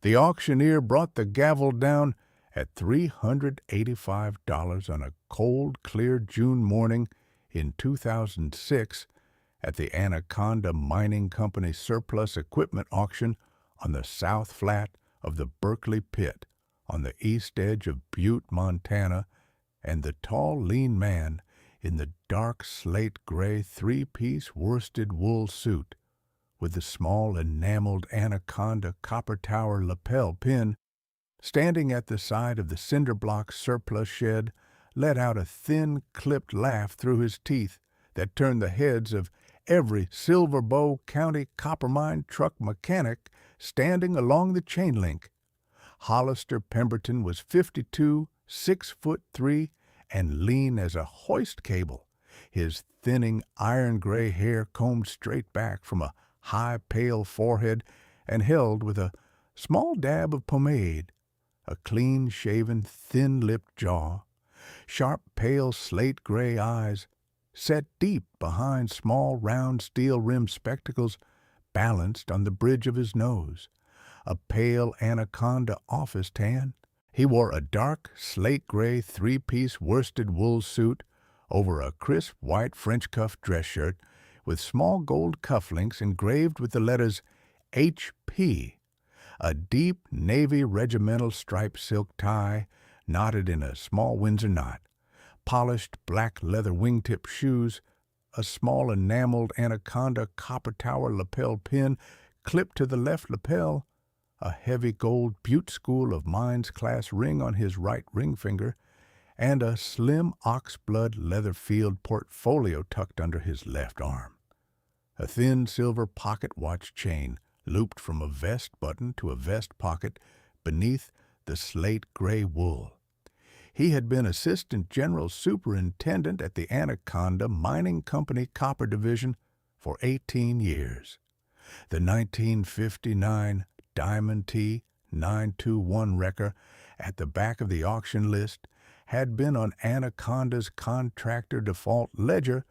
The auctioneer brought the gavel down at $385 on a cold, clear June morning in 2006 at the Anaconda Mining Company surplus equipment auction on the South Flat of the Berkeley Pit on the east edge of Butte, Montana, and the tall, lean man in the dark slate-gray three-piece worsted wool suit with the small enameled Anaconda copper tower lapel pin, standing at the side of the cinder-block surplus shed, let out a thin, clipped laugh through his teeth that turned the heads of every Silver Bow County copper mine truck mechanic standing along the chain link. Hollister Pemberton was 52, 6'3", and lean as a hoist cable, his thinning iron-gray hair combed straight back from a high, pale forehead and held with a small dab of pomade, a clean-shaven, thin-lipped jaw, sharp, pale, slate-gray eyes set deep behind small, round, steel-rimmed spectacles balanced on the bridge of his nose, a pale Anaconda office tan. He wore a dark, slate-gray, three-piece worsted wool suit over a crisp white French cuff dress shirt with small gold cufflinks engraved with the letters H.P., a deep navy regimental striped silk tie knotted in a small Windsor knot, polished black leather wingtip shoes, a small enameled Anaconda copper tower lapel pin clipped to the left lapel, a heavy gold Butte School of Mines class ring on his right ring finger, and a slim oxblood leather field portfolio tucked under his left arm. A thin silver pocket watch chain looped from a vest button to a vest pocket beneath the slate-gray wool. He had been Assistant General Superintendent at the Anaconda Mining Company Copper Division for 18 years. The 1959 Diamond T 921 wrecker at the back of the auction list had been on Anaconda's contractor default ledger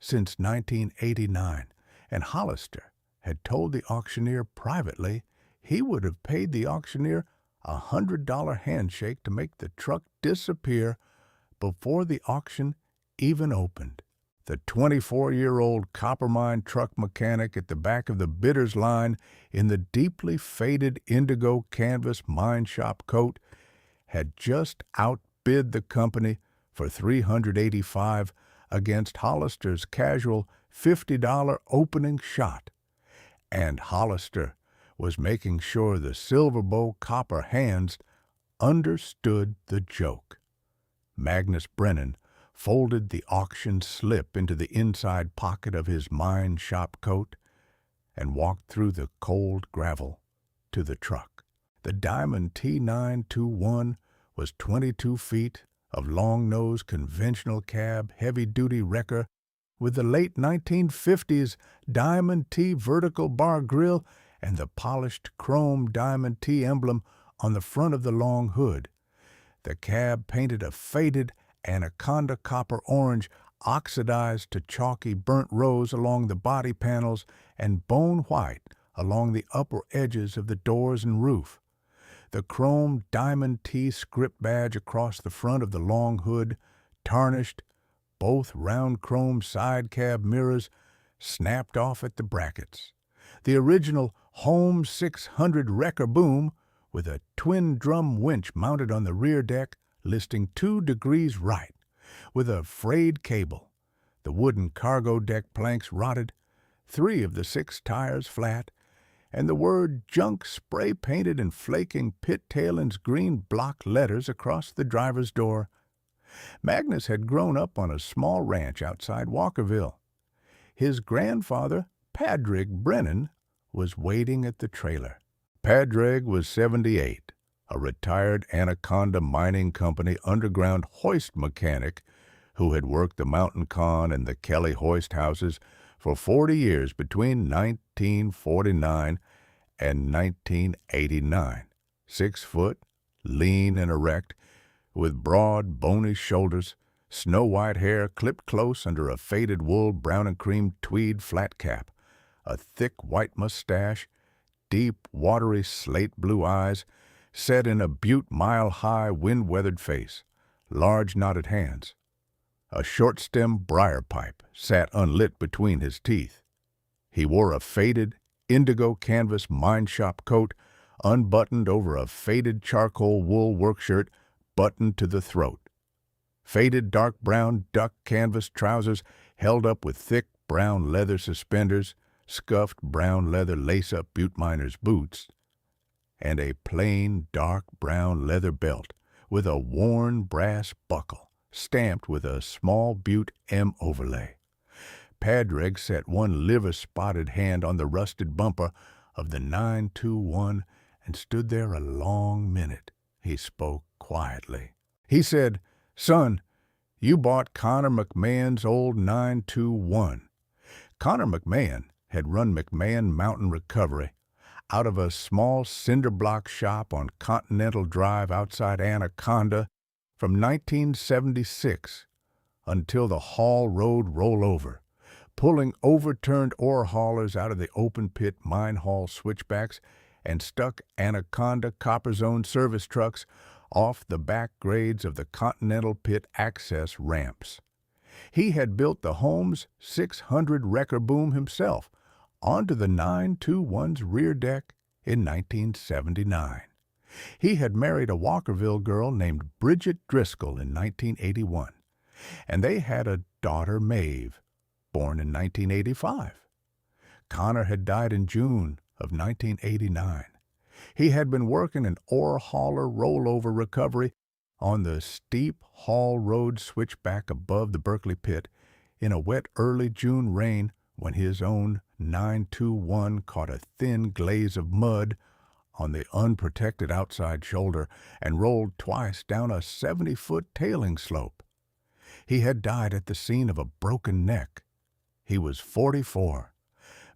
since 1989, and Hollister had told the auctioneer privately he would have paid the auctioneer a $100 handshake to make the truck disappear before the auction even opened. The 24-year-old copper mine truck mechanic at the back of the bidder's line in the deeply faded indigo canvas mine shop coat had just outbid the company for $385 against Hollister's casual $50 opening shot, and Hollister was making sure the Silver Bow copper hands understood the joke. Magnus Brennan folded the auction slip into the inside pocket of his mine shop coat and walked through the cold gravel to the truck. The Diamond T921 was 22 feet of long-nose conventional cab heavy-duty wrecker with the late 1950s Diamond T vertical bar grille and the polished chrome Diamond T emblem on the front of the long hood. The cab painted a faded Anaconda copper orange oxidized to chalky burnt rose along the body panels and bone white along the upper edges of the doors and roof. The chrome Diamond T script badge across the front of the long hood, tarnished, both round chrome side cab mirrors snapped off at the brackets. The original Home 600 wrecker boom with a twin-drum winch mounted on the rear deck listing 2 degrees right, with a frayed cable, the wooden cargo deck planks rotted, 3 of the 6 tires flat, and the word junk spray-painted in flaking Pit Talin's green block letters across the driver's door. Magnus had grown up on a small ranch outside Walkerville. His grandfather, Padraig Brennan, was waiting at the trailer. Padraig was 78, a retired Anaconda Mining Company underground hoist mechanic who had worked the Mountain Con and the Kelly hoist houses for 40 years between 1949 and 1989. 6 foot, lean and erect, with broad, bony shoulders, snow-white hair clipped close under a faded wool brown and cream tweed flat cap, a thick white mustache, deep, watery slate-blue eyes set in a Butte mile-high, wind-weathered face, large knotted hands. A short-stemmed briar pipe sat unlit between his teeth. He wore a faded, indigo canvas mine shop coat unbuttoned over a faded charcoal wool workshirt buttoned to the throat. Faded dark brown duck canvas trousers held up with thick brown leather suspenders, scuffed brown leather lace-up Butte miners' boots, and a plain dark brown leather belt with a worn brass buckle stamped with a small Butte M overlay. Padraig set one liver-spotted hand on the rusted bumper of the 921 and stood there a long minute. He spoke quietly. He said, "Son, you bought Connor McMahon's old 921. Connor McMahon had run McMahon Mountain Recovery out of a small cinder block shop on Continental Drive outside Anaconda from 1976 until the Hall Road rollover, pulling overturned ore haulers out of the open pit mine haul switchbacks and stuck Anaconda Copper Zone service trucks off the back grades of the Continental Pit access ramps. He had built the Holmes 600 wrecker boom himself onto the 921's rear deck in 1979. He had married a Walkerville girl named Bridget Driscoll in 1981, and they had a daughter, Maeve, born in 1985. Connor had died in June of 1989. He had been working an ore hauler rollover recovery on the steep Hall Road switchback above the Berkeley Pit in a wet early June rain when his own 921 caught a thin glaze of mud on the unprotected outside shoulder and rolled twice down a 70-foot tailing slope. He had died at the scene of a broken neck. He was 44.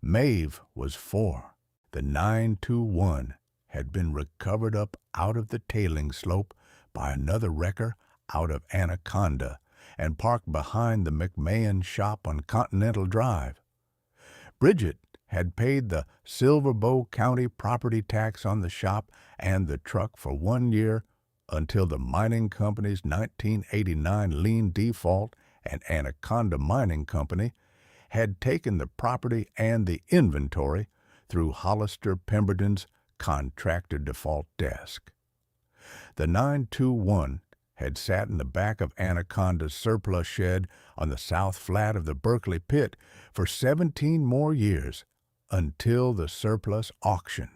Maeve was 4. The 921 had been recovered up out of the tailing slope by another wrecker out of Anaconda and parked behind the McMahon shop on Continental Drive. Bridget had paid the Silver Bow County property tax on the shop and the truck for 1 year until the mining company's 1989 lien default and Anaconda Mining Company had taken the property and the inventory through Hollister Pemberton's contractor default desk. The 921 had sat in the back of Anaconda's surplus shed on the south flat of the Berkeley Pit for 17 more years until the surplus auction.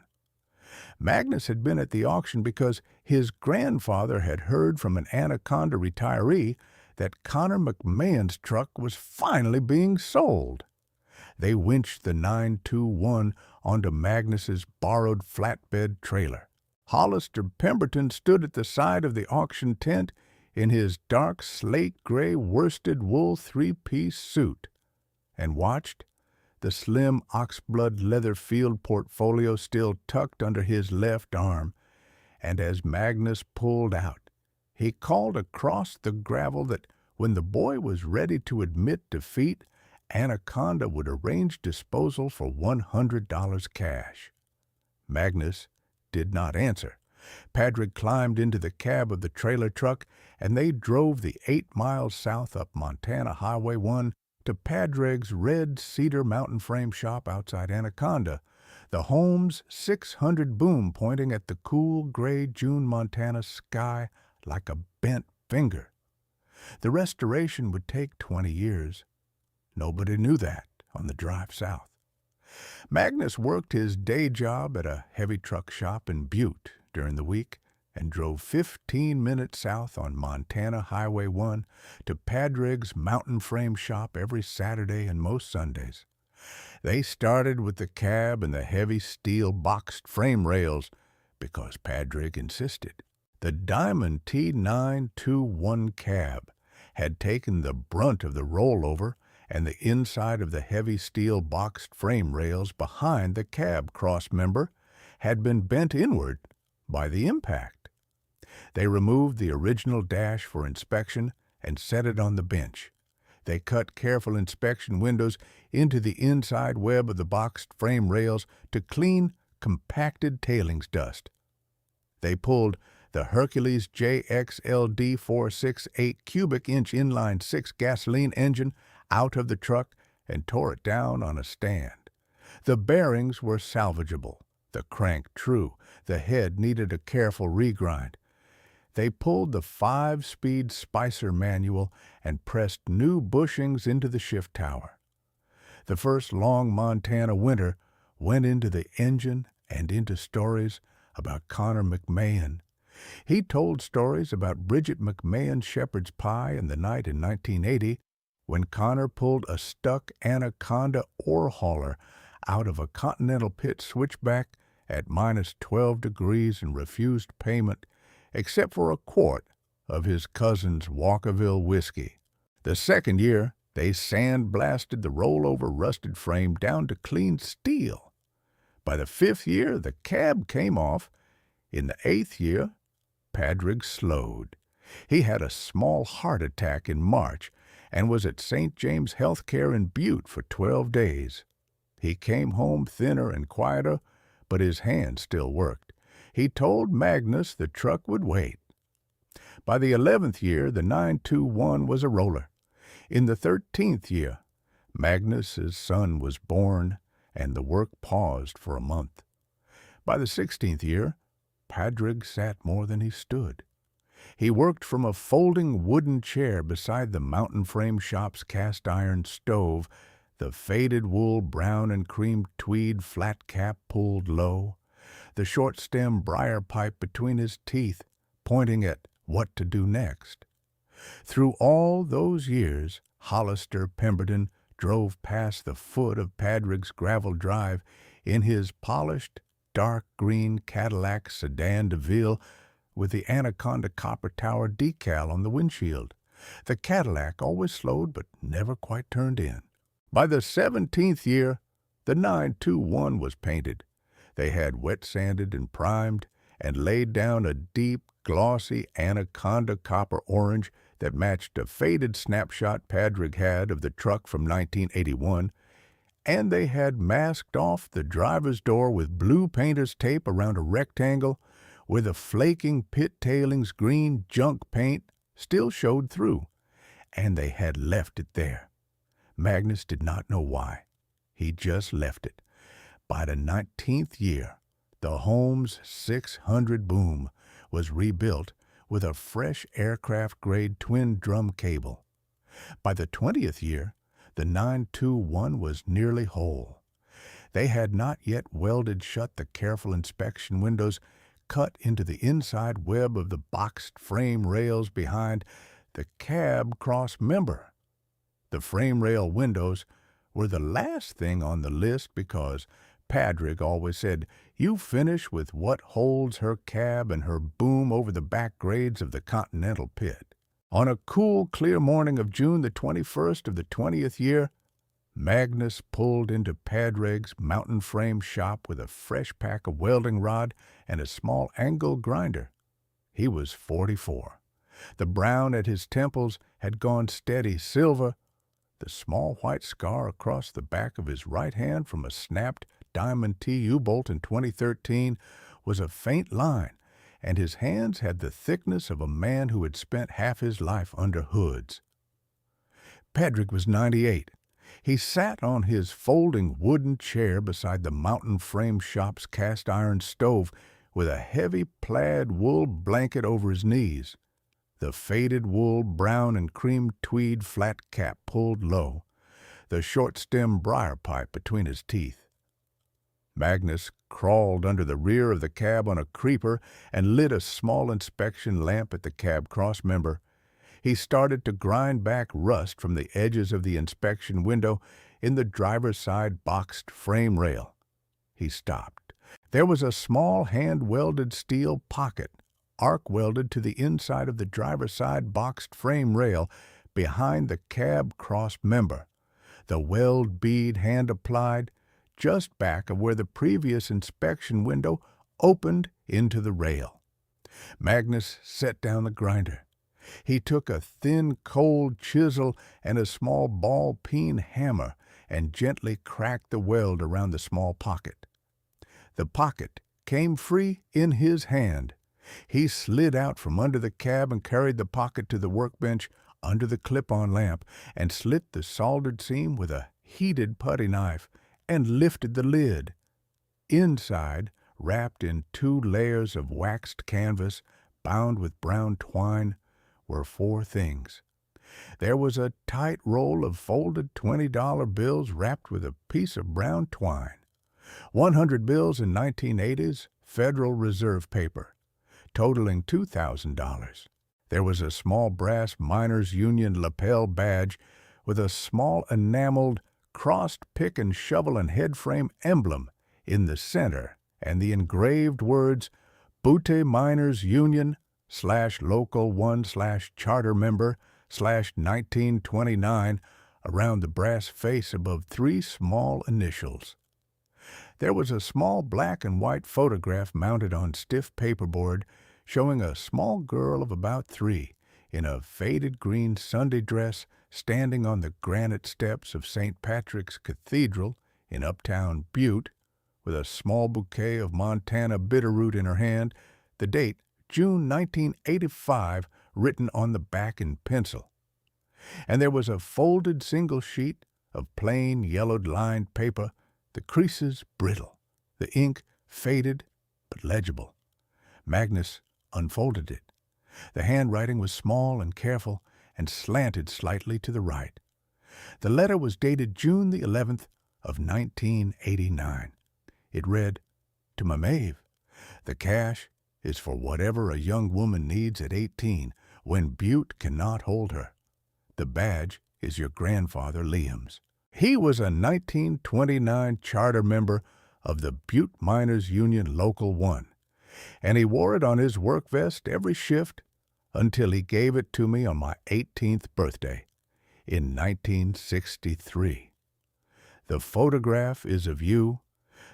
Magnus had been at the auction because his grandfather had heard from an Anaconda retiree that Connor McMahon's truck was finally being sold. They winched the 921 onto Magnus's borrowed flatbed trailer. Hollister Pemberton stood at the side of the auction tent in his dark slate-gray worsted wool three-piece suit and watched, the slim oxblood leather field portfolio still tucked under his left arm, and as Magnus pulled out, he called across the gravel that when the boy was ready to admit defeat, Anaconda would arrange disposal for $100 cash. Magnus did not answer. Padraig climbed into the cab of the trailer truck, and they drove the 8 miles south up Montana Highway 1 to Padraig's red cedar mountain frame shop outside Anaconda, the Holmes 600 boom pointing at the cool gray June Montana sky like a bent finger. The restoration would take 20 years. Nobody knew that on the drive south. Magnus worked his day job at a heavy truck shop in Butte during the week and drove 15 minutes south on Montana Highway 1 to Padraig's mountain frame shop every Saturday and most Sundays. They started with the cab and the heavy steel boxed frame rails because Padraig insisted. The Diamond T921 cab had taken the brunt of the rollover, and the inside of the heavy steel boxed frame rails behind the cab crossmember had been bent inward by the impact. They removed the original dash for inspection and set it on the bench. They cut careful inspection windows into the inside web of the boxed frame rails to clean compacted tailings dust. They pulled the Hercules JXLD 468 cubic inch inline-six gasoline engine out of the truck and tore it down on a stand. The bearings were salvageable, the crank true, the head needed a careful regrind. They pulled the 5-speed Spicer manual and pressed new bushings into the shift tower. The first long Montana winter went into the engine and into stories about Connor McMahon. He told stories about Bridget McMahon's shepherd's pie and the night in 1980 when Connor pulled a stuck Anaconda ore hauler out of a Continental Pit switchback at -12 degrees and refused payment except for a quart of his cousin's Walkerville whiskey. The second year, they sandblasted the rollover rusted frame down to clean steel. By the 5th year, the cab came off. In the 8th year, Padraig slowed. He had a small heart attack in March and was at St. James Healthcare in Butte for 12 days. He came home thinner and quieter, but his hand still worked. He told Magnus the truck would wait. By the 11th year, the 921 was a roller. In the 13th year, Magnus's son was born, and the work paused for a month. By the 16th year, Padraig sat more than he stood. He worked from a folding wooden chair beside the Mountain Frame Shop's cast-iron stove, the faded wool brown and cream tweed flat cap pulled low, the short-stem briar pipe between his teeth, pointing at what to do next. Through all those years, Hollister Pemberton drove past the foot of Padraig's gravel drive in his polished, dark green Cadillac Sedan DeVille with the Anaconda Copper Tower decal on the windshield. The Cadillac always slowed but never quite turned in. By the 17th year, the 921 was painted. They had wet-sanded and primed and laid down a deep, glossy Anaconda copper orange that matched a faded snapshot Padraig had of the truck from 1981, and they had masked off the driver's door with blue painter's tape around a rectangle where the flaking pit tailings green junk paint still showed through, and they had left it there. Magnus did not know why. He just left it. By the 19th year, the Holmes 600 boom was rebuilt with a fresh aircraft-grade twin-drum cable. By the 20th year, the 921 was nearly whole. They had not yet welded shut the careful inspection windows cut into the inside web of the boxed frame rails behind the cab cross member. The frame rail windows were the last thing on the list because Padraig always said, "You finish with what holds her cab and her boom over the back grades of the Continental Pit." On a cool, clear morning of June the 21st of the 20th year, Magnus pulled into Padraig's mountain frame shop with a fresh pack of welding rod and a small angle grinder. He was 44. The brown at his temples had gone steady silver. The small white scar across the back of his right hand from a snapped Diamond T U-bolt in 2013 was a faint line, and his hands had the thickness of a man who had spent half his life under hoods. Padraig was 98. He sat on his folding wooden chair beside the Mountain Frame Shop's cast-iron stove with a heavy plaid wool blanket over his knees, the faded wool brown and cream tweed flat cap pulled low, the short-stem briar pipe between his teeth. Magnus crawled under the rear of the cab on a creeper and lit a small inspection lamp at the cab crossmember. He started to grind back rust from the edges of the inspection window in the driver's side boxed frame rail. He stopped. There was a small hand-welded steel pocket, arc-welded to the inside of the driver's side boxed frame rail behind the cab crossmember, the weld bead hand-applied, just back of where the previous inspection window opened into the rail. Magnus set down the grinder. He took a thin, cold chisel and a small ball-peen hammer and gently cracked the weld around the small pocket. The pocket came free in his hand. He slid out from under the cab and carried the pocket to the workbench under the clip-on lamp and slit the soldered seam with a heated putty knife and lifted the lid. Inside, wrapped in 2 layers of waxed canvas bound with brown twine, were 4 things. There was a tight roll of folded $20 bills wrapped with a piece of brown twine, 100 bills in 1980s Federal Reserve paper, totaling $2,000. There was a small brass Miners Union lapel badge with a small enameled crossed pick and shovel and head frame emblem in the center and the engraved words Butte Miners Union /Local 1/Charter Member /1929 around the brass face above 3 small initials. There was a small black and white photograph mounted on stiff paperboard showing a small girl of about 3 in a faded green Sunday dress standing on the granite steps of St. Patrick's Cathedral in uptown Butte with a small bouquet of Montana bitterroot in her hand, the date June 1985 written on the back in pencil. And there was a folded single sheet of plain yellowed lined paper, the creases brittle, the ink faded but legible. Magnus unfolded it. The handwriting was small and careful and slanted slightly to the right. The letter was dated June the 11th of 1989. It read, "To my Maeve, the cash is for whatever a young woman needs at 18 when Butte cannot hold her. The badge is your grandfather Liam's. He was a 1929 charter member of the Butte Miners Union Local 1, and he wore it on his work vest every shift until he gave it to me on my 18th birthday in 1963. The photograph is of you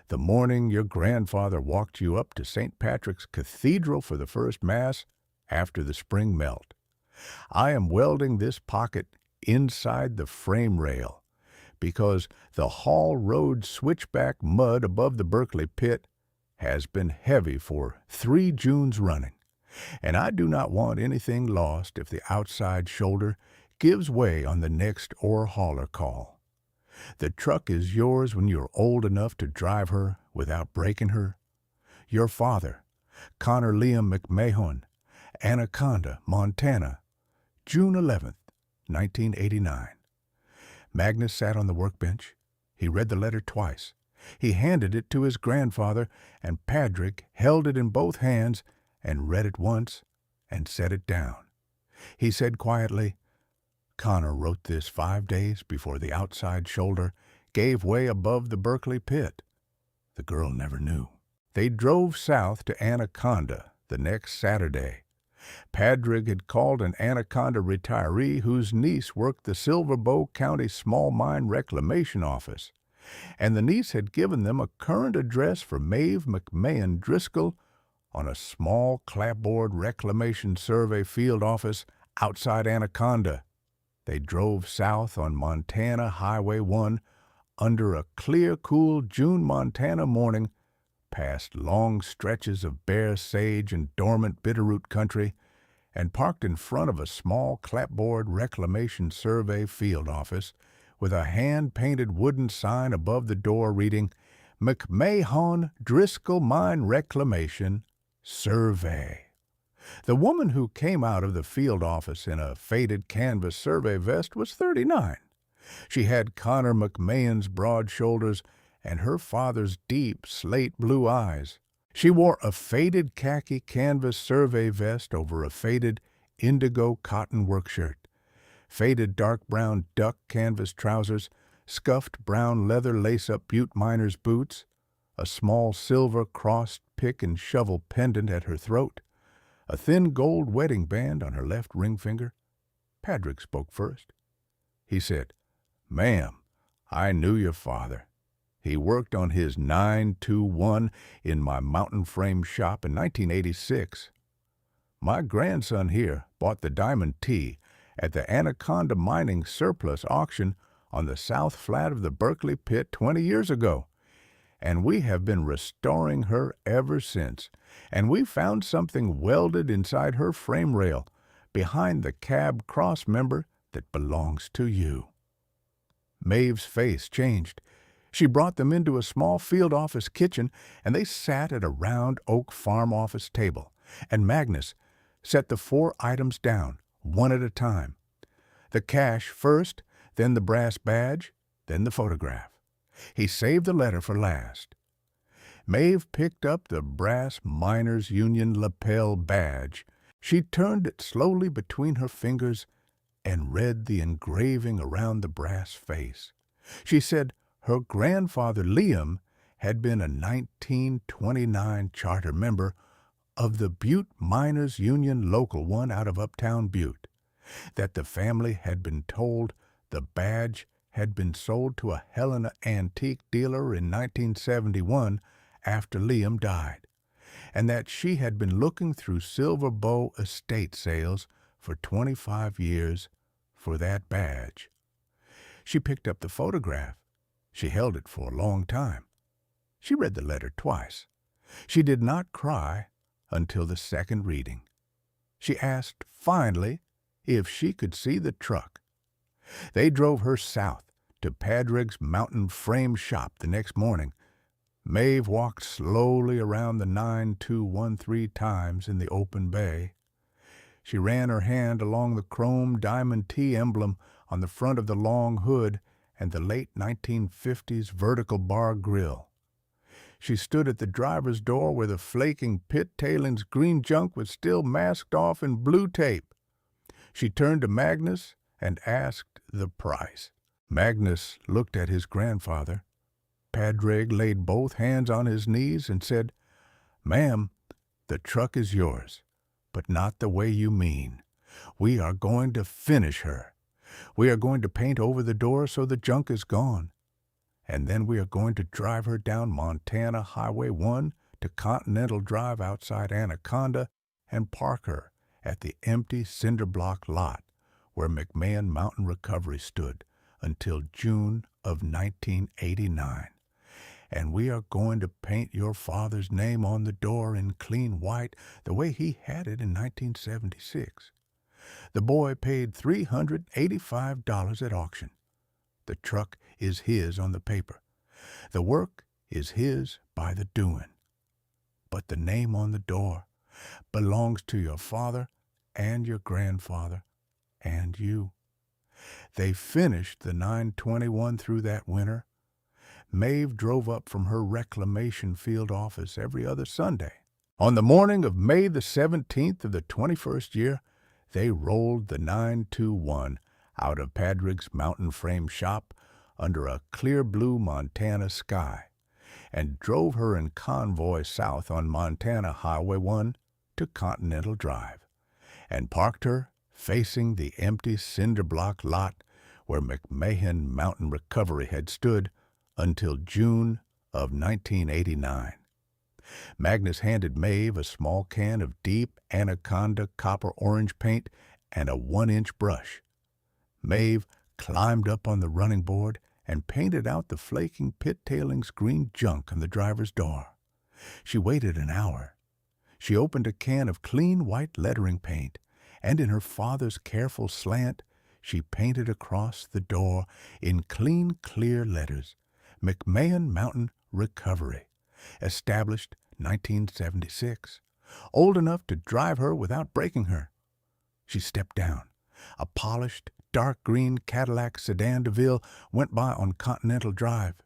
the morning your grandfather walked you up to St. Patrick's Cathedral for the first Mass after the spring melt. I am welding this pocket inside the frame rail because the Hall Road switchback mud above the Berkeley Pit has been heavy for 3 Junes running, and I do not want anything lost if the outside shoulder gives way on the next ore hauler call. The truck is yours when you're old enough to drive her without breaking her. Your father, Connor Liam McMahon, Anaconda, Montana, June 11th, 1989. Magnus sat on the workbench. He read the letter twice. He handed it to his grandfather, and Padraig held it in both hands and read it once and set it down. He said quietly, "Connor wrote this 5 days before the outside shoulder gave way above the Berkeley Pit." The girl never knew. They drove south to Anaconda the next Saturday. Padraig had called an Anaconda retiree whose niece worked the Silver Bow County Small Mine Reclamation Office, and the niece had given them a current address for Maeve McMahon Driscoll on a small clapboard reclamation survey field office outside Anaconda. They drove south on Montana Highway 1 under a clear, cool June Montana morning, past long stretches of bare sage and dormant bitterroot country, and parked in front of a small clapboard reclamation survey field office with a hand-painted wooden sign above the door reading, "McMahon Driscoll Mine Reclamation Survey." The woman who came out of the field office in a faded canvas survey vest was 39. She had Connor McMahon's broad shoulders and her father's deep slate blue eyes. She wore a faded khaki canvas survey vest over a faded indigo cotton work shirt, faded dark brown duck canvas trousers, scuffed brown leather lace-up Butte miner's boots, a small silver crossed pick and shovel pendant at her throat, a thin gold wedding band on her left ring finger. Padraig spoke first. He said, "Ma'am, I knew your father. He worked on his 921 in my mountain frame shop in 1986. My grandson here bought the Diamond T at the Anaconda Mining Surplus Auction on the south flat of the Berkeley Pit 20 years ago, and we have been restoring her ever since. And we found something welded inside her frame rail, behind the cab cross member that belongs to you." Maeve's face changed. She brought them into a small field office kitchen, and they sat at a round oak farm office table, and Magnus set the 4 items down, one at a time. The cash first, then the brass badge, then the photograph. He saved the letter for last. Maeve picked up the brass Miners' Union lapel badge. She turned it slowly between her fingers and read the engraving around the brass face. She said her grandfather Liam had been a 1929 charter member of the Butte Miners' Union Local 1 out of uptown Butte, that the family had been told the badge had been sold to a Helena antique dealer in 1971 after Liam died, and that she had been looking through Silver Bow estate sales for 25 years for that badge. She picked up the photograph. She held it for a long time. She read the letter twice. She did not cry until the second reading. She asked, finally, if she could see the truck. They drove her south to Padraig's Mountain Frame Shop the next morning. Maeve walked slowly around the 9213 times in the open bay. She ran her hand along the chrome Diamond T emblem on the front of the long hood and the late 1950s vertical bar grill. She stood at the driver's door where the flaking pit tailings green junk was still masked off in blue tape. She turned to Magnus and asked the price. Magnus looked at his grandfather. Padraig laid both hands on his knees and said, "Ma'am, the truck is yours, but not the way you mean. We are going to finish her. We are going to paint over the door so the junk is gone. And then we are going to drive her down Montana Highway 1 to Continental Drive outside Anaconda and park her at the empty cinder block lot where McMahon Mountain Recovery stood until June of 1989. And we are going to paint your father's name on the door in clean white the way he had it in 1976. The boy paid $385 at auction. The truck is his on the paper. The work is his by the doing. But the name on the door belongs to your father and your grandfather and you. They finished the 921 through that winter. Maeve drove up from her reclamation field office every other Sunday. On the morning of May the 17th of the 21st year, they rolled the 921 out of Padraig's Mountain Frame Shop under a clear blue Montana sky and drove her in convoy south on Montana Highway 1 to Continental Drive and parked her facing the empty cinder block lot where McMahon Mountain Recovery had stood until June of 1989. Magnus handed Maeve a small can of deep Anaconda copper orange paint and a 1-inch brush. Maeve climbed up on the running board and painted out the flaking pit tailings green junk on the driver's door. She waited an hour. She opened a can of clean white lettering paint, and in her father's careful slant, she painted across the door in clean, clear letters, McMahon Mountain Recovery, established 1976, old enough to drive her without breaking her. She stepped down. A polished, dark green Cadillac sedan DeVille went by on Continental Drive.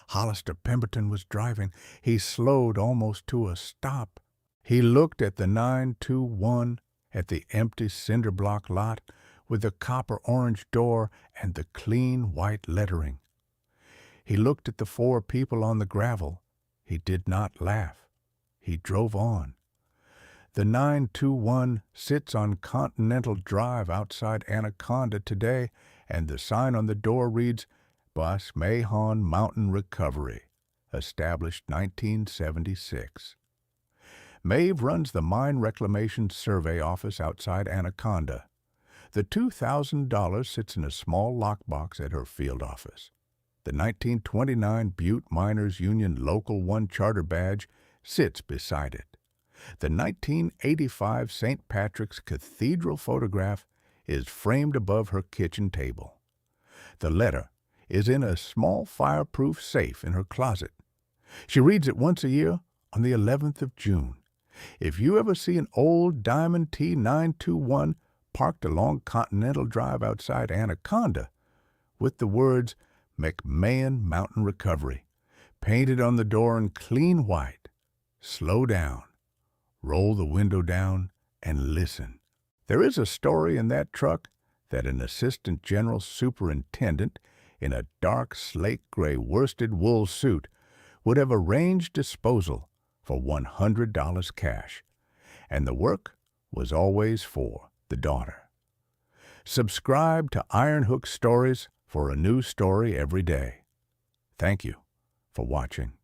Hollister Pemberton was driving. He slowed almost to a stop. He looked at the 921, at the empty cinder block lot with the copper orange door and the clean white lettering. He looked at the 4 people on the gravel. He did not laugh. He drove on. The 921 sits on Continental Drive outside Anaconda today, and the sign on the door reads, Bas Mahon Mountain Recovery, established 1976. Maeve runs the Mine Reclamation Survey Office outside Anaconda. The $2,000 sits in a small lockbox at her field office. The 1929 Butte Miners Union Local 1 Charter Badge sits beside it. The 1985 St. Patrick's Cathedral photograph is framed above her kitchen table. The letter is in a small fireproof safe in her closet. She reads it once a year on the 11th of June. If you ever see an old Diamond T921 parked along Continental Drive outside Anaconda with the words McMahon Mountain Recovery painted on the door in clean white, slow down, roll the window down, and listen. There is a story in that truck that an assistant general superintendent in a dark slate gray worsted wool suit would have arranged disposal for $100 cash, and the work was always for the daughter. Subscribe to Iron Hook Stories for a new story every day. Thank you for watching.